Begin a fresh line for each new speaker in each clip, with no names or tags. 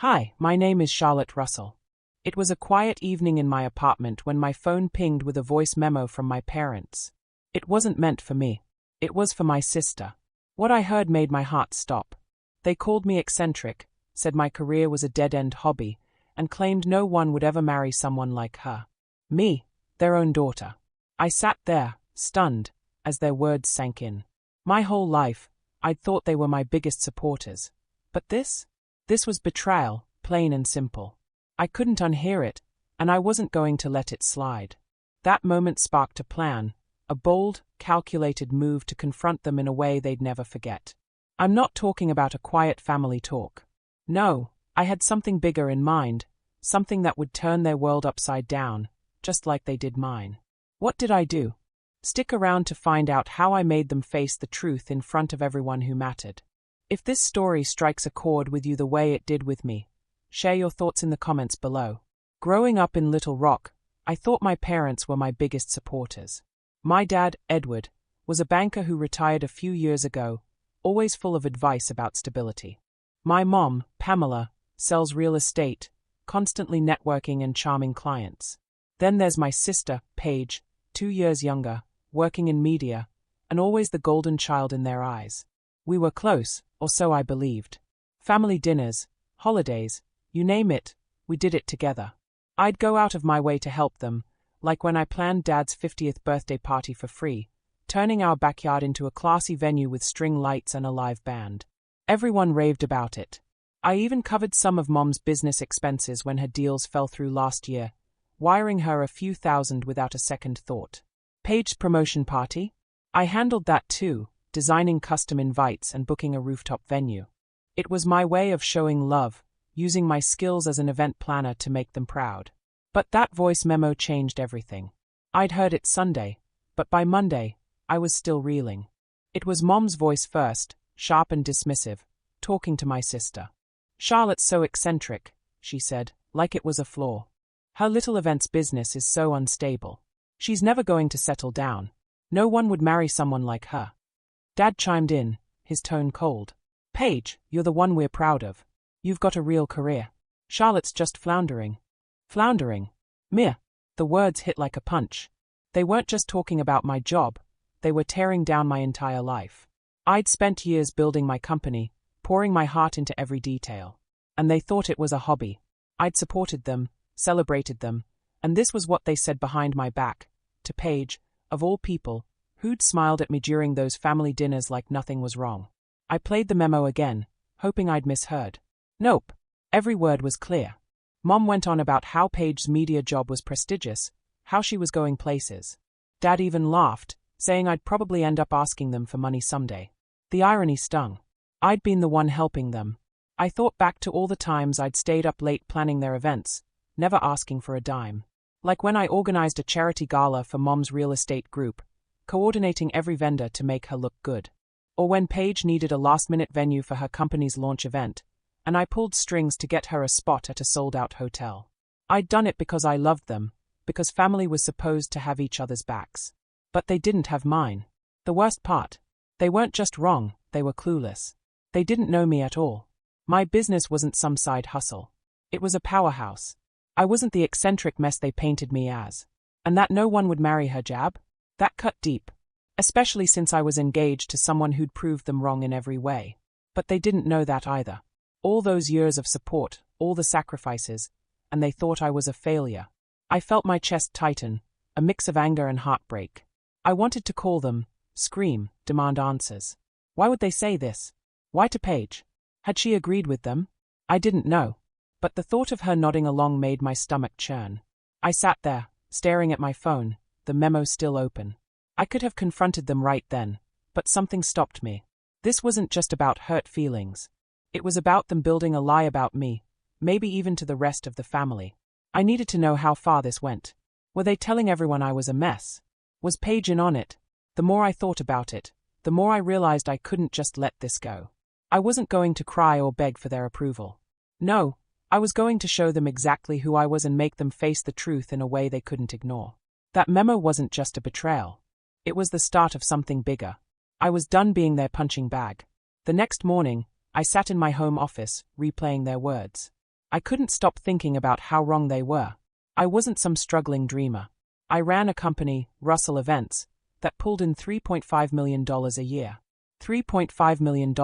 Hi, my name is Charlotte Russell. It was a quiet evening in my apartment when my phone pinged with a voice memo from my parents. It wasn't meant for me. It was for my sister. What I heard made my heart stop. They called me eccentric, said my career was a dead-end hobby, and claimed no one would ever marry someone like her. Me, their own daughter. I sat there, stunned, as their words sank in. My whole life, I'd thought they were my biggest supporters. But this? This was betrayal, plain and simple. I couldn't unhear it, and I wasn't going to let it slide. That moment sparked a plan, a bold, calculated move to confront them in a way they'd never forget. I'm not talking about a quiet family talk. No, I had something bigger in mind, something that would turn their world upside down, just like they did mine. What did I do? Stick around to find out how I made them face the truth in front of everyone who mattered. If this story strikes a chord with you the way it did with me, share your thoughts in the comments below. Growing up in Little Rock, I thought my parents were my biggest supporters. My dad, Edward, was a banker who retired a few years ago, always full of advice about stability. My mom, Pamela, sells real estate, constantly networking and charming clients. Then there's my sister, Paige, 2 years younger, working in media, and always the golden child in their eyes. We were close, or so I believed. Family dinners, holidays, you name it, we did it together. I'd go out of my way to help them, like when I planned Dad's 50th birthday party for free, turning our backyard into a classy venue with string lights and a live band. Everyone raved about it. I even covered some of Mom's business expenses when her deals fell through last year, wiring her a few thousand without a second thought. Paige's promotion party? I handled that too, designing custom invites and booking a rooftop venue. It was my way of showing love, using my skills as an event planner to make them proud. But that voice memo changed everything. I'd heard it Sunday, but by Monday, I was still reeling. It was Mom's voice first, sharp and dismissive, talking to my sister. "Charlotte's so eccentric," she said, like it was a flaw. "Her little events business is so unstable. She's never going to settle down. No one would marry someone like her." Dad chimed in, his tone cold. "Paige, you're the one we're proud of. You've got a real career. Charlotte's just floundering." Floundering? Meh. The words hit like a punch. They weren't just talking about my job, they were tearing down my entire life. I'd spent years building my company, pouring my heart into every detail. And they thought it was a hobby. I'd supported them, celebrated them, and this was what they said behind my back, to Paige, of all people, who'd smiled at me during those family dinners like nothing was wrong. I played the memo again, hoping I'd misheard. Nope. Every word was clear. Mom went on about how Paige's media job was prestigious, how she was going places. Dad even laughed, saying I'd probably end up asking them for money someday. The irony stung. I'd been the one helping them. I thought back to all the times I'd stayed up late planning their events, never asking for a dime. Like when I organized a charity gala for Mom's real estate group, coordinating every vendor to make her look good. Or when Paige needed a last-minute venue for her company's launch event, and I pulled strings to get her a spot at a sold-out hotel. I'd done it because I loved them, because family was supposed to have each other's backs. But they didn't have mine. The worst part, they weren't just wrong, they were clueless. They didn't know me at all. My business wasn't some side hustle. It was a powerhouse. I wasn't the eccentric mess they painted me as. And that no one would marry her jab? That cut deep. Especially since I was engaged to someone who'd proved them wrong in every way. But they didn't know that either. All those years of support, all the sacrifices, and they thought I was a failure. I felt my chest tighten, a mix of anger and heartbreak. I wanted to call them, scream, demand answers. Why would they say this? Why to Paige? Had she agreed with them? I didn't know. But the thought of her nodding along made my stomach churn. I sat there, staring at my phone, the memo still open. I could have confronted them right then, but something stopped me. This wasn't just about hurt feelings. It was about them building a lie about me, maybe even to the rest of the family. I needed to know how far this went. Were they telling everyone I was a mess? Was Paige in on it? The more I thought about it, the more I realized I couldn't just let this go. I wasn't going to cry or beg for their approval. No, I was going to show them exactly who I was and make them face the truth in a way they couldn't ignore. That memo wasn't just a betrayal. It was the start of something bigger. I was done being their punching bag. The next morning, I sat in my home office, replaying their words. I couldn't stop thinking about how wrong they were. I wasn't some struggling dreamer. I ran a company, Russell Events, that pulled in $3.5 million a year. $3.5 million.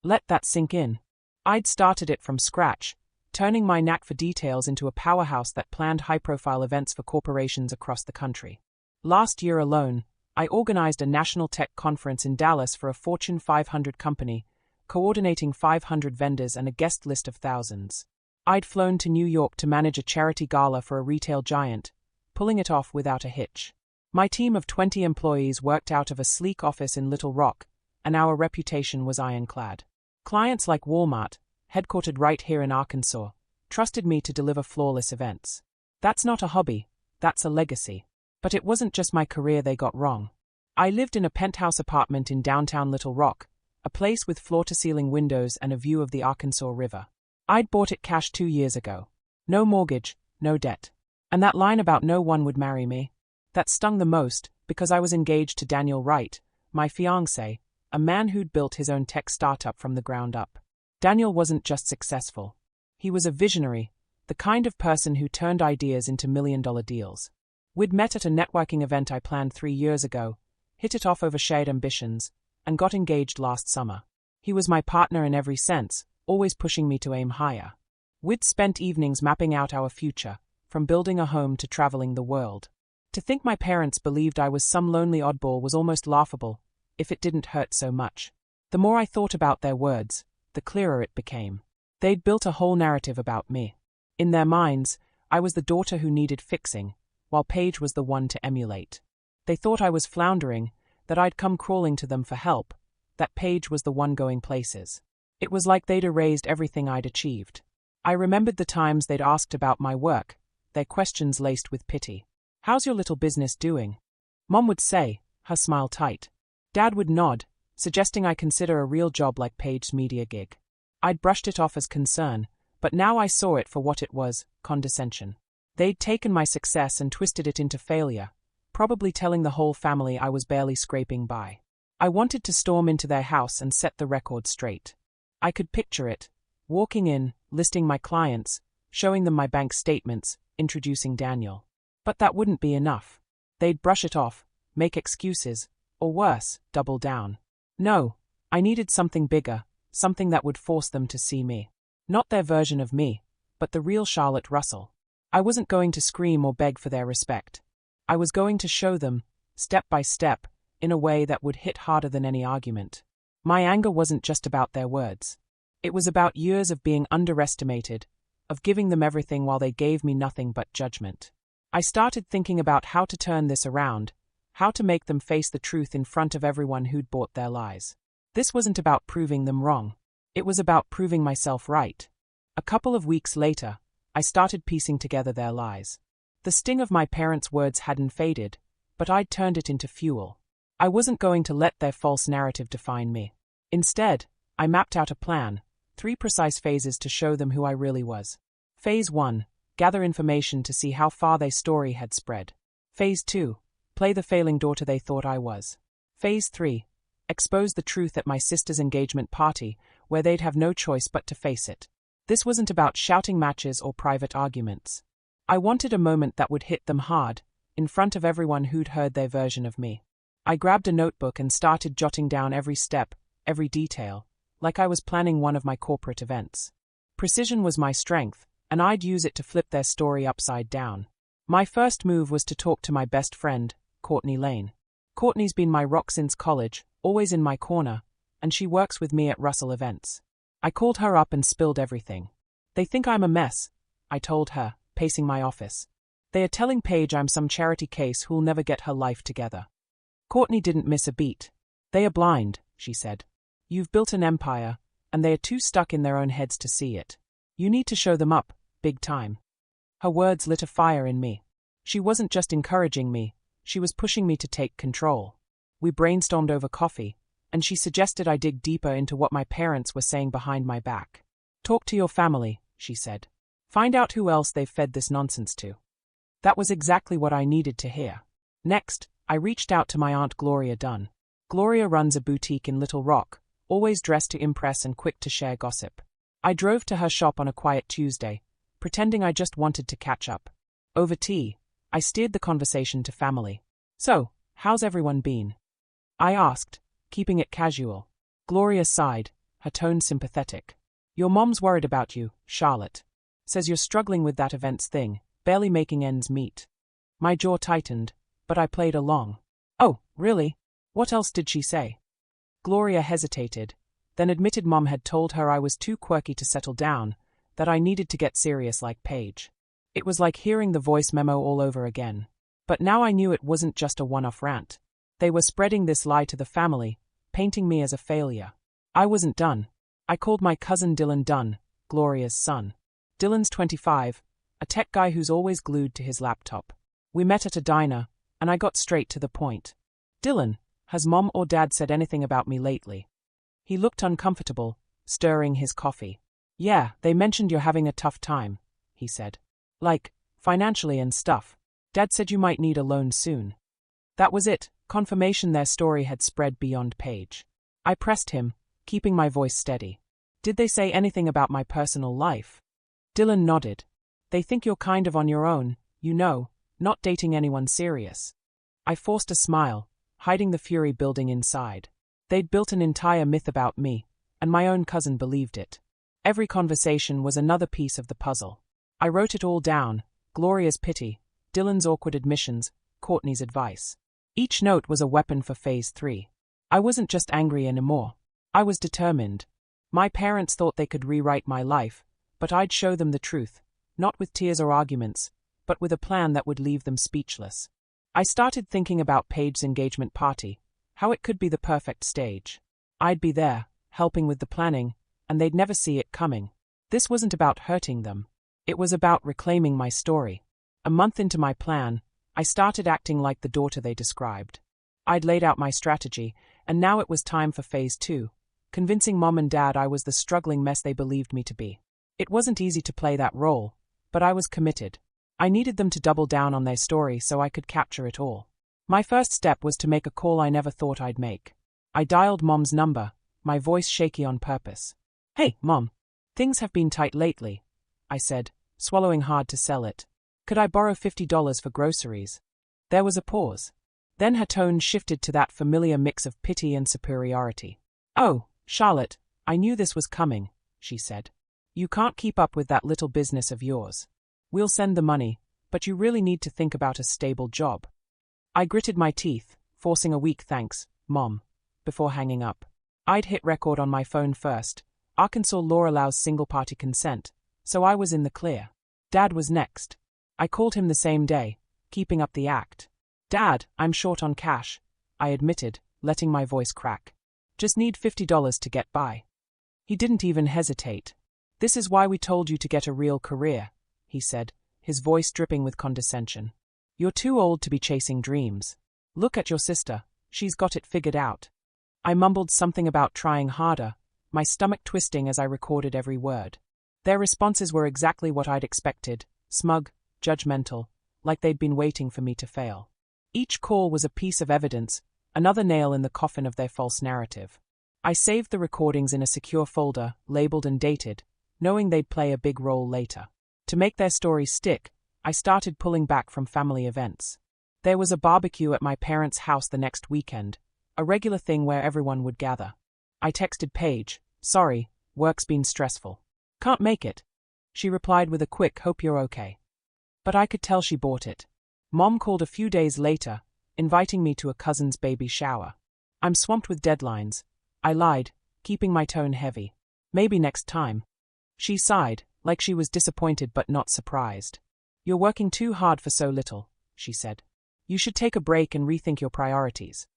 Let that sink in. I'd started it from scratch, turning my knack for details into a powerhouse that planned high-profile events for corporations across the country. Last year alone, I organized a national tech conference in Dallas for a Fortune 500 company, coordinating 500 vendors and a guest list of thousands. I'd flown to New York to manage a charity gala for a retail giant, pulling it off without a hitch. My team of 20 employees worked out of a sleek office in Little Rock, and our reputation was ironclad. Clients like Walmart, headquartered right here in Arkansas, trusted me to deliver flawless events. That's not a hobby, that's a legacy. But it wasn't just my career they got wrong. I lived in a penthouse apartment in downtown Little Rock, a place with floor-to-ceiling windows and a view of the Arkansas River. I'd bought it cash 2 years ago. No mortgage, no debt. And that line about no one would marry me? That stung the most, because I was engaged to Daniel Wright, my fiancé, a man who'd built his own tech startup from the ground up. Daniel wasn't just successful. He was a visionary, the kind of person who turned ideas into million-dollar deals. We'd met at a networking event I planned 3 years ago, hit it off over shared ambitions, and got engaged last summer. He was my partner in every sense, always pushing me to aim higher. We'd spent evenings mapping out our future, from building a home to traveling the world. To think my parents believed I was some lonely oddball was almost laughable, if it didn't hurt so much. The more I thought about their words, the clearer it became. They'd built a whole narrative about me. In their minds, I was the daughter who needed fixing, while Paige was the one to emulate. They thought I was floundering, that I'd come crawling to them for help, that Paige was the one going places. It was like they'd erased everything I'd achieved. I remembered the times they'd asked about my work, their questions laced with pity. "How's your little business doing?" Mom would say, her smile tight. Dad would nod, suggesting I consider a real job like Paige's media gig. I'd brushed it off as concern, but now I saw it for what it was, condescension. They'd taken my success and twisted it into failure, probably telling the whole family I was barely scraping by. I wanted to storm into their house and set the record straight. I could picture it, walking in, listing my clients, showing them my bank statements, introducing Daniel. But that wouldn't be enough. They'd brush it off, make excuses, or worse, double down. No, I needed something bigger, something that would force them to see me. Not their version of me, but the real Charlotte Russell. I wasn't going to scream or beg for their respect. I was going to show them, step by step, in a way that would hit harder than any argument. My anger wasn't just about their words. It was about years of being underestimated, of giving them everything while they gave me nothing but judgment. I started thinking about how to turn this around, how to make them face the truth in front of everyone who'd bought their lies. This wasn't about proving them wrong. It was about proving myself right. A couple of weeks later, I started piecing together their lies. The sting of my parents' words hadn't faded, but I'd turned it into fuel. I wasn't going to let their false narrative define me. Instead, I mapped out a plan, 3 precise phases to show them who I really was. Phase 1, gather information to see how far their story had spread. Phase 2, play the failing daughter they thought I was. Phase 3, expose the truth at my sister's engagement party, where they'd have no choice but to face it. This wasn't about shouting matches or private arguments. I wanted a moment that would hit them hard, in front of everyone who'd heard their version of me. I grabbed a notebook and started jotting down every step, every detail, like I was planning one of my corporate events. Precision was my strength, and I'd use it to flip their story upside down. My first move was to talk to my best friend, Courtney Lane. Courtney's been my rock since college, always in my corner, and she works with me at Russell Events. I called her up and spilled everything. "They think I'm a mess," I told her, pacing my office. "They are telling Paige I'm some charity case who'll never get her life together." Courtney didn't miss a beat. "They are blind," she said. "You've built an empire, and they are too stuck in their own heads to see it. You need to show them up, big time." Her words lit a fire in me. She wasn't just encouraging me, she was pushing me to take control. We brainstormed over coffee, and she suggested I dig deeper into what my parents were saying behind my back. "Talk to your family," she said. "Find out who else they've fed this nonsense to." That was exactly what I needed to hear. Next, I reached out to my Aunt Gloria Dunn. Gloria runs a boutique in Little Rock, always dressed to impress and quick to share gossip. I drove to her shop on a quiet Tuesday, pretending I just wanted to catch up. Over tea, I steered the conversation to family. "So, how's everyone been?" I asked, keeping it casual. Gloria sighed, her tone sympathetic. "Your mom's worried about you, Charlotte. Says you're struggling with that events thing, barely making ends meet." My jaw tightened, but I played along. "Oh, really? What else did she say?" Gloria hesitated, then admitted Mom had told her I was too quirky to settle down, that I needed to get serious like Paige. It was like hearing the voice memo all over again. But now I knew it wasn't just a one-off rant. They were spreading this lie to the family, painting me as a failure. I wasn't done. I called my cousin Dylan Dunn, Gloria's son. Dylan's 25, a tech guy who's always glued to his laptop. We met at a diner, and I got straight to the point. "Dylan, has Mom or Dad said anything about me lately?" He looked uncomfortable, stirring his coffee. "Yeah, they mentioned you're having a tough time," he said. "Like, financially and stuff. Dad said you might need a loan soon." That was it, confirmation their story had spread beyond Paige. I pressed him, keeping my voice steady. "Did they say anything about my personal life?" Dylan nodded. "They think you're kind of on your own, you know, not dating anyone serious." I forced a smile, hiding the fury building inside. They'd built an entire myth about me, and my own cousin believed it. Every conversation was another piece of the puzzle. I wrote it all down: Gloria's pity, Dylan's awkward admissions, Courtney's advice. Each note was a weapon for Phase 3. I wasn't just angry anymore. I was determined. My parents thought they could rewrite my life, but I'd show them the truth, not with tears or arguments, but with a plan that would leave them speechless. I started thinking about Paige's engagement party, how it could be the perfect stage. I'd be there, helping with the planning, and they'd never see it coming. This wasn't about hurting them. It was about reclaiming my story. A month into my plan, I started acting like the daughter they described. I'd laid out my strategy, and now it was time for Phase 2, convincing Mom and Dad I was the struggling mess they believed me to be. It wasn't easy to play that role, but I was committed. I needed them to double down on their story so I could capture it all. My first step was to make a call I never thought I'd make. I dialed Mom's number, my voice shaky on purpose. "Hey, Mom. Things have been tight lately," I said, swallowing hard to sell it. "Could I borrow $50 for groceries?" There was a pause. Then her tone shifted to that familiar mix of pity and superiority. "Oh, Charlotte, I knew this was coming," she said. "You can't keep up with that little business of yours. We'll send the money, but you really need to think about a stable job." I gritted my teeth, forcing a weak "thanks, Mom," before hanging up. I'd hit record on my phone first. Arkansas law allows single-party consent, so I was in the clear. Dad was next. I called him the same day, keeping up the act. "Dad, I'm short on cash," I admitted, letting my voice crack. "Just need $50 to get by." He didn't even hesitate. "This is why we told you to get a real career," he said, his voice dripping with condescension. "You're too old to be chasing dreams. Look at your sister, she's got it figured out." I mumbled something about trying harder, my stomach twisting as I recorded every word. Their responses were exactly what I'd expected: smug, judgmental, like they'd been waiting for me to fail. Each call was a piece of evidence, another nail in the coffin of their false narrative. I saved the recordings in a secure folder, labeled and dated, knowing they'd play a big role later. To make their story stick, I started pulling back from family events. There was a barbecue at my parents' house the next weekend, a regular thing where everyone would gather. I texted Paige, "Sorry, work's been stressful. Can't make it." She replied with a quick "hope you're okay." But I could tell she bought it. Mom called a few days later, inviting me to a cousin's baby shower. "I'm swamped with deadlines," I lied, keeping my tone heavy. "Maybe next time." She sighed, like she was disappointed but not surprised. "You're working too hard for so little," she said. "You should take a break and rethink your priorities."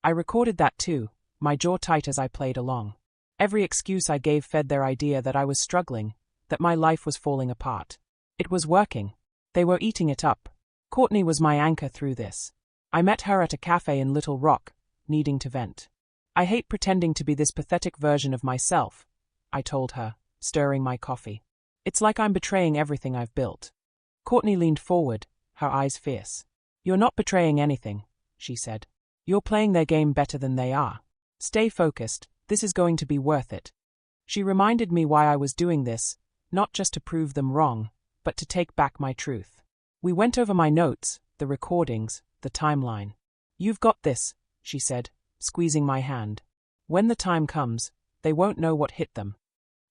I recorded that too, my jaw tight as I played along. Every excuse I gave fed their idea that I was struggling, that my life was falling apart. It was working. They were eating it up. Courtney was my anchor through this. I met her at a cafe in Little Rock, needing to vent. "I hate pretending to be this pathetic version of myself," I told her, stirring my coffee. "It's like I'm betraying everything I've built." Courtney leaned forward, her eyes fierce. "You're not betraying anything," she said. "You're playing their game better than they are. Stay focused, this is going to be worth it." She reminded me why I was doing this, not just to prove them wrong, but to take back my truth. We went over my notes, the recordings, the timeline. "You've got this," she said, squeezing my hand. "When the time comes, they won't know what hit them."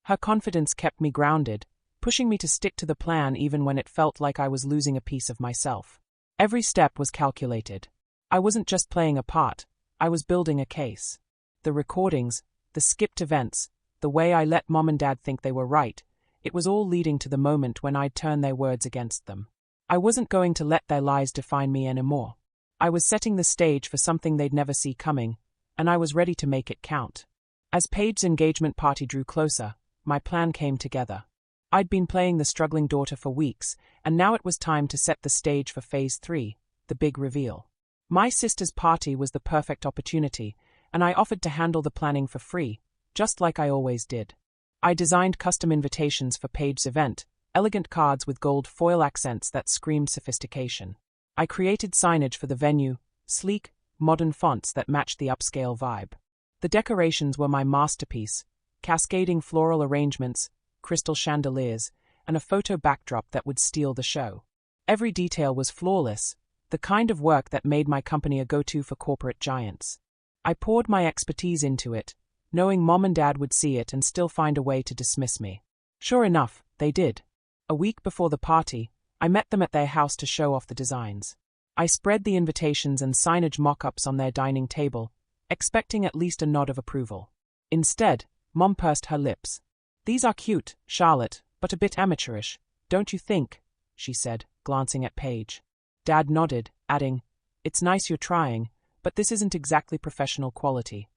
Her confidence kept me grounded, pushing me to stick to the plan even when it felt like I was losing a piece of myself. Every step was calculated. I wasn't just playing a part, I was building a case. The recordings, the skipped events, the way I let Mom and Dad think they were right, it was all leading to the moment when I'd turn their words against them. I wasn't going to let their lies define me anymore. I was setting the stage for something they'd never see coming, and I was ready to make it count. As Paige's engagement party drew closer, my plan came together. I'd been playing the struggling daughter for weeks, and now it was time to set the stage for Phase 3, the big reveal. My sister's party was the perfect opportunity, and I offered to handle the planning for free, just like I always did. I designed custom invitations for Paige's event, elegant cards with gold foil accents that screamed sophistication. I created signage for the venue, sleek, modern fonts that matched the upscale vibe. The decorations were my masterpiece, cascading floral arrangements, crystal chandeliers, and a photo backdrop that would steal the show. Every detail was flawless, the kind of work that made my company a go-to for corporate giants. I poured my expertise into it, knowing Mom and Dad would see it and still find a way to dismiss me. Sure enough, they did. A week before the party, I met them at their house to show off the designs. I spread the invitations and signage mock-ups on their dining table, expecting at least a nod of approval. Instead, Mom pursed her lips. "These are cute, Charlotte, but a bit amateurish, don't you think?" she said, glancing at Paige. Dad nodded, adding, "It's nice you're trying, but this isn't exactly professional quality."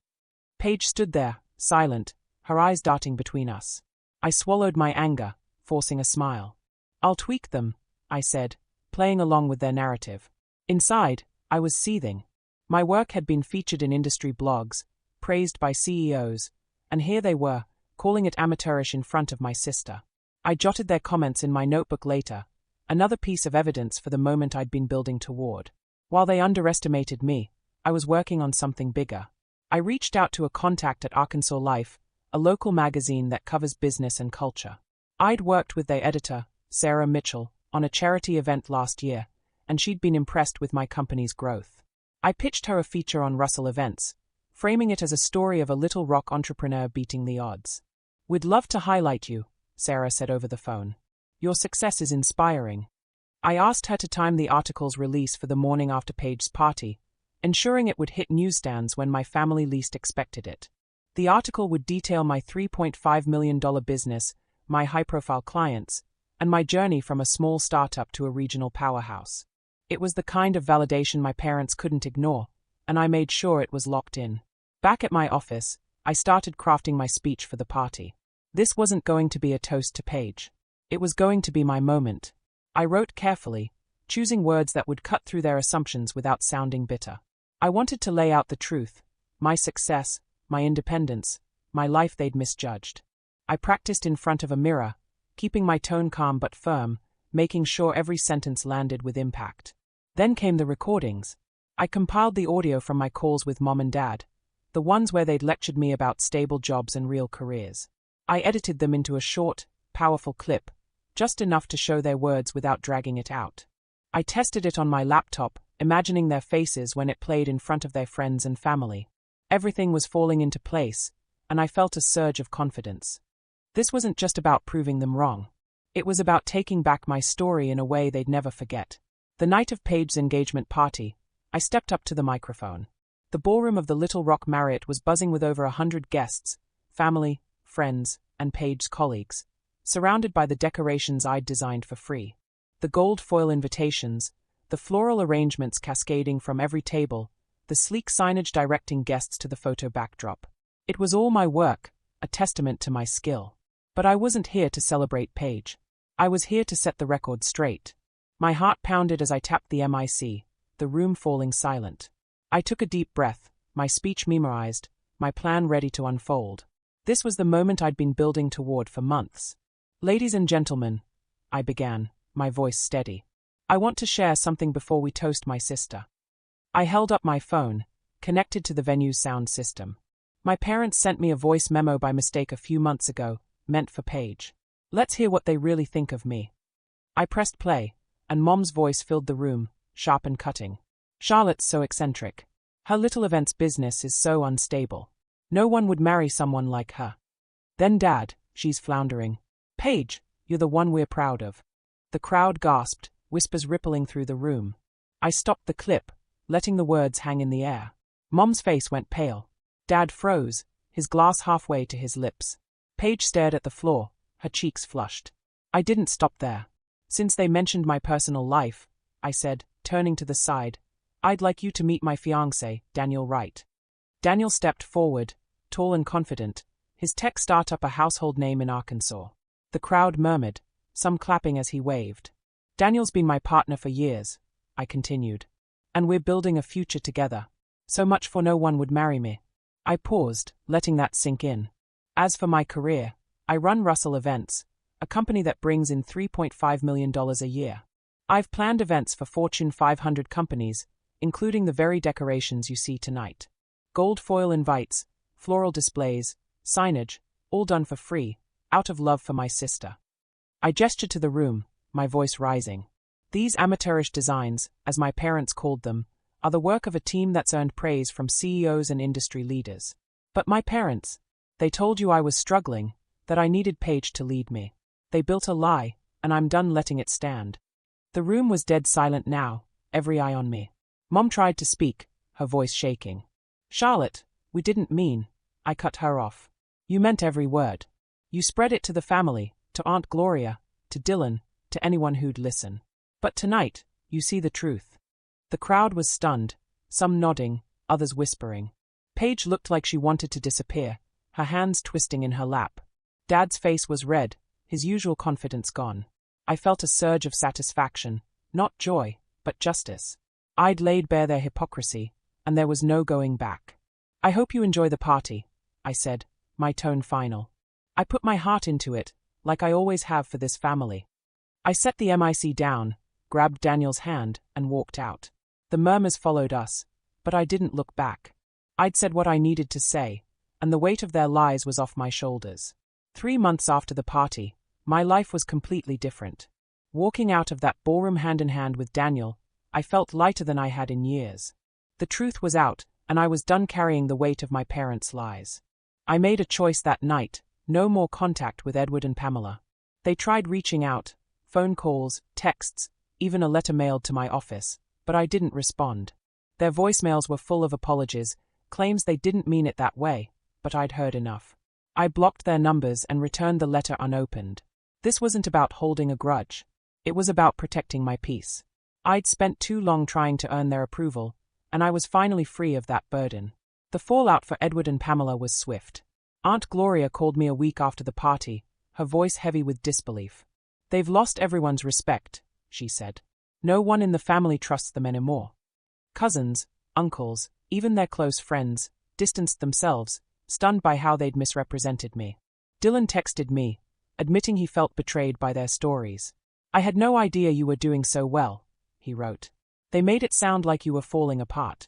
Paige stood there, silent, her eyes darting between us. I swallowed my anger, forcing a smile. "I'll tweak them," I said, playing along with their narrative. Inside, I was seething. My work had been featured in industry blogs, praised by CEOs, and here they were, calling it amateurish in front of my sister. I jotted their comments in my notebook later, another piece of evidence for the moment I'd been building toward. While they underestimated me, I was working on something bigger. I reached out to a contact at Arkansas Life, a local magazine that covers business and culture. I'd worked with their editor, Sarah Mitchell, on a charity event last year, and she'd been impressed with my company's growth. I pitched her a feature on Russell events, framing it as a story of a Little Rock entrepreneur beating the odds. "We'd love to highlight you," Sarah said over the phone. "Your success is inspiring." I asked her to time the article's release for the morning after Paige's party, ensuring it would hit newsstands when my family least expected it. The article would detail my $3.5 million business, my high-profile clients, and my journey from a small startup to a regional powerhouse. It was the kind of validation my parents couldn't ignore, and I made sure it was locked in. Back at my office, I started crafting my speech for the party. This wasn't going to be a toast to Paige. It was going to be my moment. I wrote carefully, choosing words that would cut through their assumptions without sounding bitter. I wanted to lay out the truth, my success, my independence, my life they'd misjudged. I practiced in front of a mirror, keeping my tone calm but firm, making sure every sentence landed with impact. Then came the recordings. I compiled the audio from my calls with Mom and Dad, the ones where they'd lectured me about stable jobs and real careers. I edited them into a short, powerful clip, just enough to show their words without dragging it out. I tested it on my laptop, imagining their faces when it played in front of their friends and family. Everything was falling into place, and I felt a surge of confidence. This wasn't just about proving them wrong. It was about taking back my story in a way they'd never forget. The night of Paige's engagement party, I stepped up to the microphone. The ballroom of the Little Rock Marriott was buzzing with over 100 guests, family, friends, and Paige's colleagues, surrounded by the decorations I'd designed for free. The gold foil invitations, the floral arrangements cascading from every table, the sleek signage directing guests to the photo backdrop. It was all my work, a testament to my skill. But I wasn't here to celebrate Paige. I was here to set the record straight. My heart pounded as I tapped the mic, the room falling silent. I took a deep breath, my speech memorized, my plan ready to unfold. This was the moment I'd been building toward for months. "Ladies and gentlemen," I began, my voice steady. "I want to share something before we toast my sister." I held up my phone, connected to the venue's sound system. My parents sent me a voice memo by mistake a few months ago, meant for Paige. Let's hear what they really think of me. I pressed play, and Mom's voice filled the room, sharp and cutting. Charlotte's so eccentric. Her little events business is so unstable. No one would marry someone like her. Then Dad, she's floundering. Paige, you're the one we're proud of. The crowd gasped, whispers rippling through the room. I stopped the clip, letting the words hang in the air. Mom's face went pale. Dad froze, his glass halfway to his lips. Paige stared at the floor, her cheeks flushed. I didn't stop there. Since they mentioned my personal life, I said, turning to the side, I'd like you to meet my fiancé, Daniel Wright. Daniel stepped forward, tall and confident, his tech startup a household name in Arkansas. The crowd murmured, some clapping as he waved. Daniel's been my partner for years, I continued. And we're building a future together. So much for no one would marry me. I paused, letting that sink in. As for my career, I run Russell Events, a company that brings in $3.5 million a year. I've planned events for Fortune 500 companies, including the very decorations you see tonight. Gold foil invites, floral displays, signage, all done for free, out of love for my sister. I gestured to the room, my voice rising. These amateurish designs, as my parents called them, are the work of a team that's earned praise from CEOs and industry leaders. But my parents, they told you I was struggling, that I needed Paige to lead me. They built a lie, and I'm done letting it stand. The room was dead silent now, every eye on me. Mom tried to speak, her voice shaking. Charlotte, we didn't mean, I cut her off. You meant every word. You spread it to the family, to Aunt Gloria, to Dylan, to anyone who'd listen. But tonight, you see the truth. The crowd was stunned, some nodding, others whispering. Paige looked like she wanted to disappear, her hands twisting in her lap. Dad's face was red, his usual confidence gone. I felt a surge of satisfaction, not joy, but justice. I'd laid bare their hypocrisy, and there was no going back. I hope you enjoy the party, I said, my tone final. I put my heart into it, like I always have for this family. I set the mic down, grabbed Daniel's hand, and walked out. The murmurs followed us, but I didn't look back. I'd said what I needed to say, and the weight of their lies was off my shoulders. 3 months after the party, my life was completely different. Walking out of that ballroom hand in hand with Daniel, I felt lighter than I had in years. The truth was out, and I was done carrying the weight of my parents' lies. I made a choice that night, no more contact with Edward and Pamela. They tried reaching out, phone calls, texts, even a letter mailed to my office, but I didn't respond. Their voicemails were full of apologies, claims they didn't mean it that way, but I'd heard enough. I blocked their numbers and returned the letter unopened. This wasn't about holding a grudge. It was about protecting my peace. I'd spent too long trying to earn their approval, and I was finally free of that burden. The fallout for Edward and Pamela was swift. Aunt Gloria called me a week after the party, her voice heavy with disbelief. They've lost everyone's respect, she said. No one in the family trusts them anymore. Cousins, uncles, even their close friends, distanced themselves, stunned by how they'd misrepresented me. Dylan texted me, admitting he felt betrayed by their stories. I had no idea you were doing so well, he wrote. They made it sound like you were falling apart.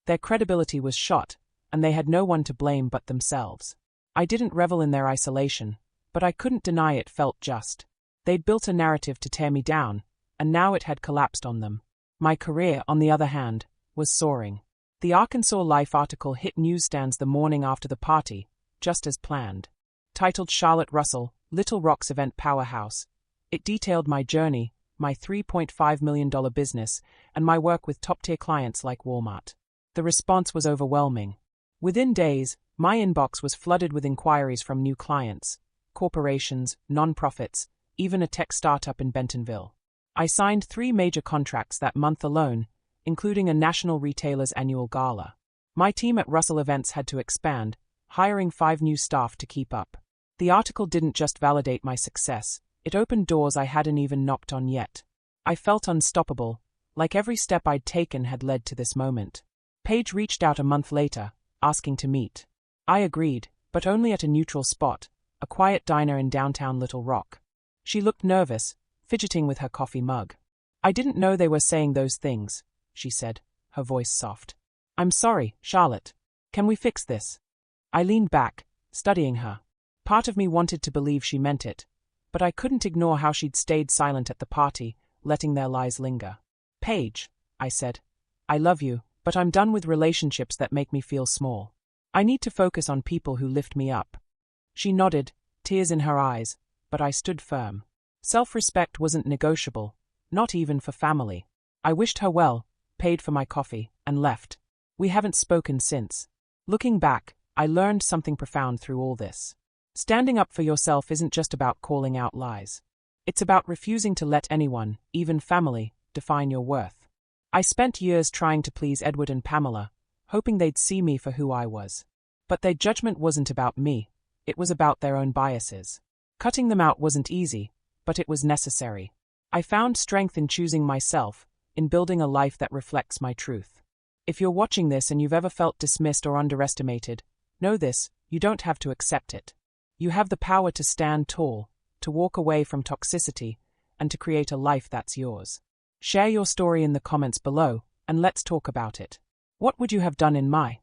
Their credibility was shot, and they had no one to blame but themselves. I didn't revel in their isolation, but I couldn't deny it felt just. They'd built a narrative to tear me down, and now it had collapsed on them. My career, on the other hand, was soaring. The Arkansas Life article hit newsstands the morning after the party, just as planned. Titled Charlotte Russell, Little Rock's Event Powerhouse, it detailed my journey, my $3.5 million business, and my work with top-tier clients like Walmart. The response was overwhelming. Within days, my inbox was flooded with inquiries from new clients, corporations, nonprofits, even a tech startup in Bentonville. I signed 3 major contracts that month alone, including a national retailer's annual gala. My team at Russell Events had to expand, hiring 5 new staff to keep up. The article didn't just validate my success, it opened doors I hadn't even knocked on yet. I felt unstoppable, like every step I'd taken had led to this moment. Paige reached out a month later, asking to meet. I agreed, but only at a neutral spot, a quiet diner in downtown Little Rock. She looked nervous, fidgeting with her coffee mug. I didn't know they were saying those things, she said, her voice soft. I'm sorry, Charlotte. Can we fix this? I leaned back, studying her. Part of me wanted to believe she meant it, but I couldn't ignore how she'd stayed silent at the party, letting their lies linger. Paige, I said, I love you, but I'm done with relationships that make me feel small. I need to focus on people who lift me up. She nodded, tears in her eyes, but I stood firm. Self-respect wasn't negotiable, not even for family. I wished her well, paid for my coffee, and left. We haven't spoken since. Looking back, I learned something profound through all this. Standing up for yourself isn't just about calling out lies. It's about refusing to let anyone, even family, define your worth. I spent years trying to please Edward and Pamela, hoping they'd see me for who I was. But their judgment wasn't about me, it was about their own biases. Cutting them out wasn't easy, but it was necessary. I found strength in choosing myself, in building a life that reflects my truth. If you're watching this and you've ever felt dismissed or underestimated, know this, you don't have to accept it. You have the power to stand tall, to walk away from toxicity, and to create a life that's yours. Share your story in the comments below, and let's talk about it. What would you have done in my